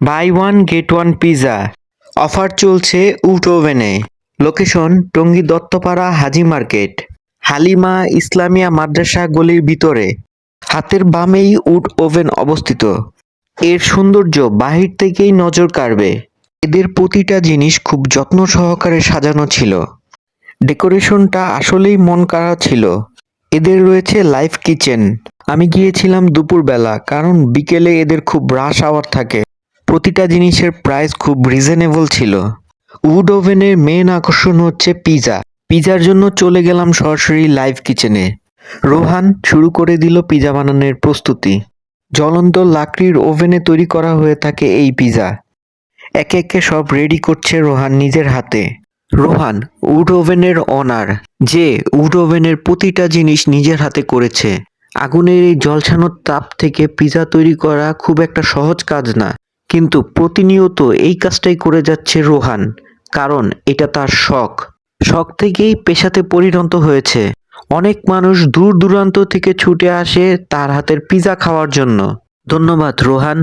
By one get one pizza offer চলছে wood ওভেনে। Location Tongi Duttapara Haji market, Halima Islamia Madrasa গলির ভিতরে। হাতের বামেই উড ওভেন অবস্থিত। এর সৌন্দর্য বাহির থেকেই নজর কাড়বে। এদের প্রতিটা জিনিস খুব যত্ন সহকারে সাজানো ছিল। ডেকোরেশনটা আসলেই মন কাড়া ছিল। এদের রয়েছে লাইভ কিচেন। আমি গিয়েছিলাম দুপুরবেলা, কারণ বিকেলে এদের খুব রাশ আওয়ার থাকে। প্রতিটা জিনিসের প্রাইস খুব রিজনেবল ছিল। উড ওভেনের মেন আকর্ষণ হচ্ছে পিজা। পিজার জন্য চলে গেলাম সরাসরি লাইভ কিচেনে। রোহান শুরু করে দিল পিজা বানানোর প্রস্তুতি। জ্বলন্ত লাকড়ির ওভেনে তৈরি করা হয়ে থাকে এই পিজা। একে একে সব রেডি করছে রোহান নিজের হাতে। রোহান উড ওভেনের ওনার, যে উড ওভেনের প্রতিটা জিনিস নিজের হাতে করেছে। আগুনের এই ঝলসানোর তাপ থেকে পিজা তৈরি করা খুব একটা সহজ কাজ না, কিন্তু প্রতিনিয়ত এই কাজটাই করে যাচ্ছে রোহান, কারণ এটা তার শখ। শখ থেকেই পেশাতে পরিণত হয়েছে। অনেক মানুষ দূর দূরান্ত থেকে ছুটে আসে তার হাতের পিজা খাওয়ার জন্য। ধন্যবাদ রোহান।